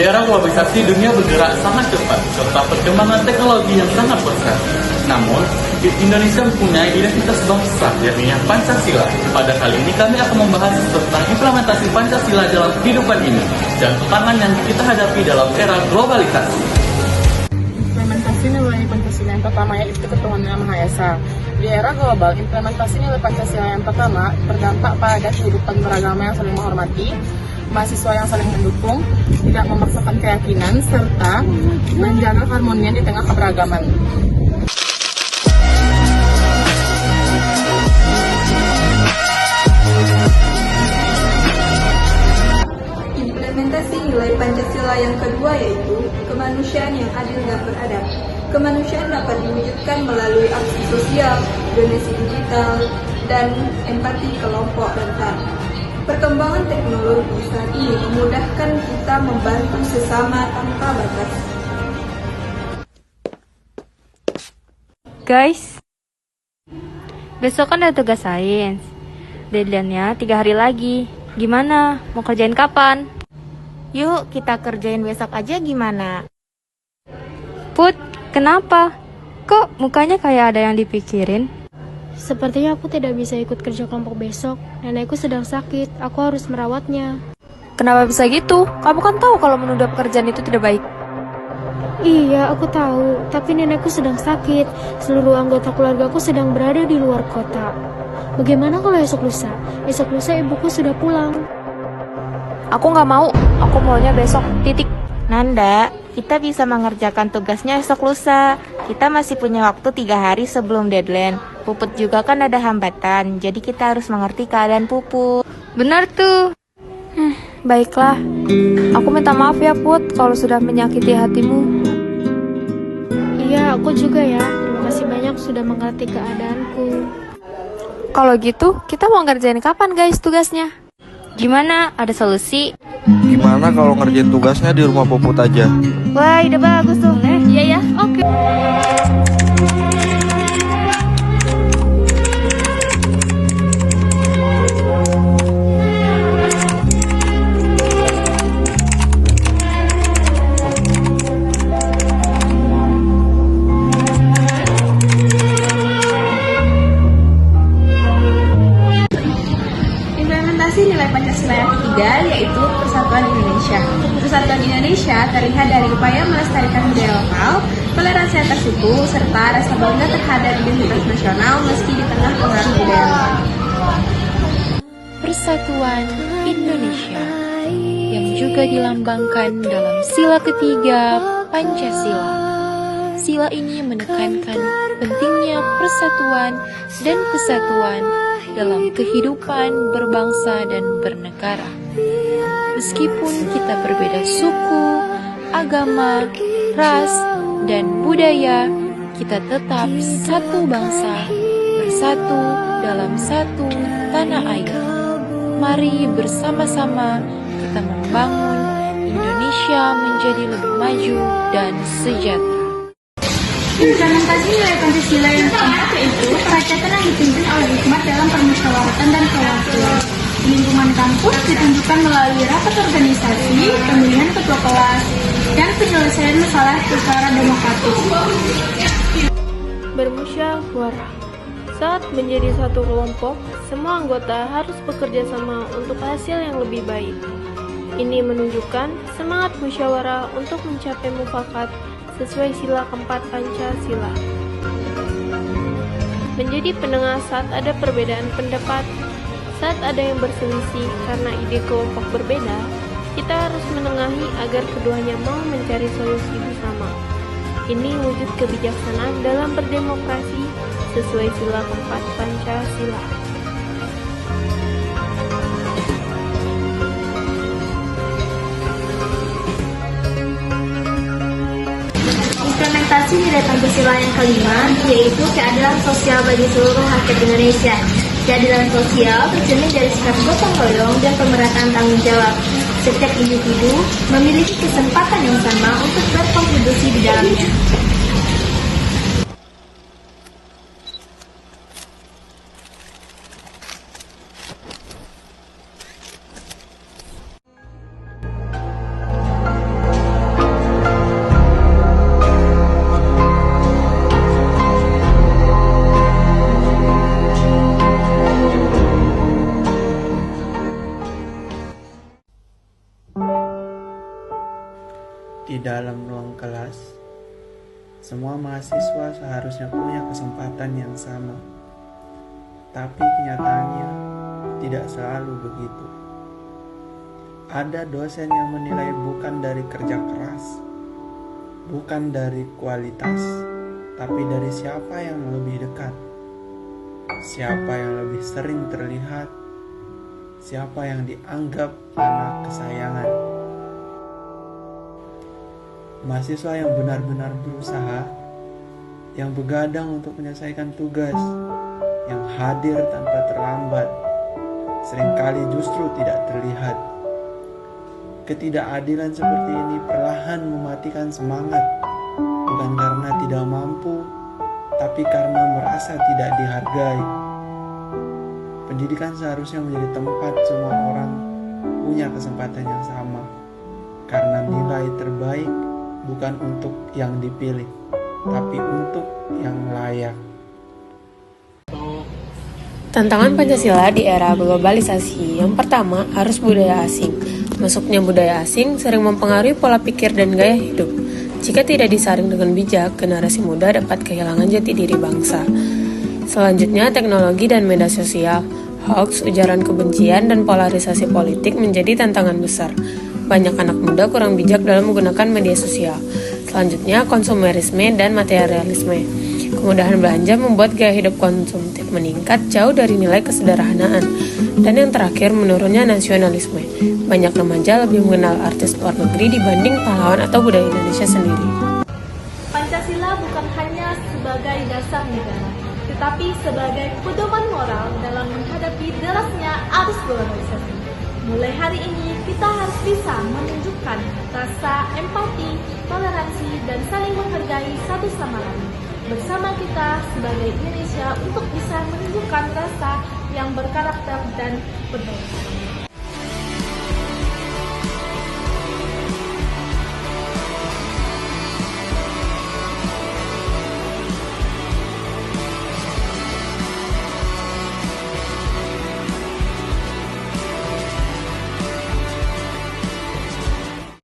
Di era globalisasi, dunia bergerak sangat cepat serta perkembangan teknologi yang sangat pesat. Namun, Indonesia mempunyai identitas bangsa, yakni Pancasila. Pada kali ini kami akan membahas tentang implementasi Pancasila dalam kehidupan ini dan tantangan yang kita hadapi dalam era globalisasi. Implementasi nilai Pancasila yang pertama yaitu ketuhanan yang Maha Esa. Di era global, implementasi nilai Pancasila yang pertama berdampak pada kehidupan beragama yang saling menghormati, mahasiswa yang saling mendukung, tidak memaksakan keyakinan, serta menjaga keharmonian di tengah keberagaman. Implementasi nilai Pancasila yang kedua yaitu kemanusiaan yang adil dan beradab. Kemanusiaan dapat diwujudkan melalui aksi sosial, donasi digital, dan empati kelompok rentan. Perkembangan teknologi saat ini memudahkan kita membantu sesama tanpa batas. Guys, besok kan ada tugas sains. Deadline-nya 3 hari lagi. Gimana? Mau kerjain kapan? Yuk, kita kerjain besok aja gimana? Put, kenapa? Kok mukanya kayak ada yang dipikirin? Sepertinya aku tidak bisa ikut kerja kelompok besok. Nenekku sedang sakit, aku harus merawatnya. Kenapa bisa gitu? Kamu kan tahu kalau menunda pekerjaan itu tidak baik. Iya, aku tahu. Tapi nenekku sedang sakit. Seluruh anggota keluargaku sedang berada di luar kota. Bagaimana kalau esok lusa? Esok lusa ibuku sudah pulang. Aku nggak mau. Aku maunya besok. Titik. Nanda, kita bisa mengerjakan tugasnya esok lusa. Kita masih punya waktu 3 hari sebelum deadline. Puput juga kan ada hambatan, jadi kita harus mengerti keadaan Puput. Benar tuh. Baiklah. Aku minta maaf ya Put kalau sudah menyakiti hatimu. Iya, aku juga ya. Terima kasih banyak sudah mengerti keadaanku. Kalau gitu, kita mau ngerjain kapan guys tugasnya? Gimana? Ada solusi? Gimana kalau ngerjain tugasnya di rumah Puput aja? Wah, ide bagus tuh. Iya ya, oke. Implementasi nilai Pancasila yang ketiga yaitu Persatuan Indonesia. Persatuan Indonesia terlihat dari upaya melestarikan budaya lokal, toleransi antar suku, serta rasa bangga terhadap identitas nasional meski di tengah pengaruh budaya luar. Persatuan Indonesia yang juga dilambangkan dalam sila ketiga Pancasila. Sila ini menekankan pentingnya persatuan dan kesatuan dalam kehidupan berbangsa dan bernegara. Meskipun kita berbeda suku, agama, ras, dan budaya, kita tetap satu bangsa, bersatu dalam satu tanah air. Mari bersama-sama kita membangun Indonesia menjadi lebih maju dan sejahtera. Implementasi nilai Pancasila yang keempat yaitu perakyatan yang dipimpin oleh hikmat dalam permusyawaratan dan kewakilan. Lingkungan kampus ditunjukkan melalui rapat organisasi, pemilihan ketua kelas, dan penyelesaian masalah secara demokratis. Bermusyawarah. Saat menjadi satu kelompok, semua anggota harus bekerja sama untuk hasil yang lebih baik. Ini menunjukkan semangat musyawarah untuk mencapai mufakat sesuai sila keempat Pancasila. Menjadi penengah saat ada perbedaan pendapat, saat ada yang berselisih karena ide kelompok berbeda, kita harus menengahi agar keduanya mau mencari solusi bersama. Ini wujud kebijaksanaan dalam berdemokrasi sesuai sila keempat Pancasila. Implementasi nilai Pancasila yang kelima yaitu keadilan sosial bagi seluruh rakyat Indonesia. Keadilan sosial tercermin dari sikap gotong royong dan pemerataan tanggung jawab. Setiap individu memiliki kesempatan yang sama untuk berkontribusi di dalamnya. Di dalam ruang kelas, semua mahasiswa seharusnya punya kesempatan yang sama. Tapi kenyataannya tidak selalu begitu. Ada dosen yang menilai bukan dari kerja keras, bukan dari kualitas, tapi dari siapa yang lebih dekat, siapa yang lebih sering terlihat, siapa yang dianggap anak kesayangan. Mahasiswa yang benar-benar berusaha, yang begadang untuk menyelesaikan tugas, yang hadir tanpa terlambat, seringkali justru tidak terlihat. Ketidakadilan seperti ini perlahan mematikan semangat, bukan karena tidak mampu, tapi karena merasa tidak dihargai. Pendidikan seharusnya menjadi tempat semua orang punya kesempatan yang sama, karena nilai terbaik bukan untuk yang dipilih, tapi untuk yang layak. Tantangan Pancasila di era globalisasi. Yang pertama, harus budaya asing. Masuknya budaya asing sering mempengaruhi pola pikir dan gaya hidup. Jika tidak disaring dengan bijak, generasi muda dapat kehilangan jati diri bangsa. Selanjutnya, teknologi dan media sosial. Hoax, ujaran kebencian, dan polarisasi politik menjadi tantangan besar. Banyak anak muda kurang bijak dalam menggunakan media sosial. Selanjutnya, konsumerisme dan materialisme. Kemudahan belanja membuat gaya hidup konsumtif meningkat jauh dari nilai kesederhanaan. Dan yang terakhir, menurunnya nasionalisme. Banyak remaja lebih mengenal artis luar negeri dibanding pahlawan atau budaya Indonesia sendiri. Pancasila bukan hanya sebagai dasar negara, tetapi sebagai pedoman moral dalam menghadapi derasnya arus globalisasi. Mulai hari ini, kita harus bisa menunjukkan rasa empati, toleransi, dan saling menghargai satu sama lain. Bersama kita sebagai Indonesia untuk bisa menunjukkan rasa yang berkarakter dan berdaya.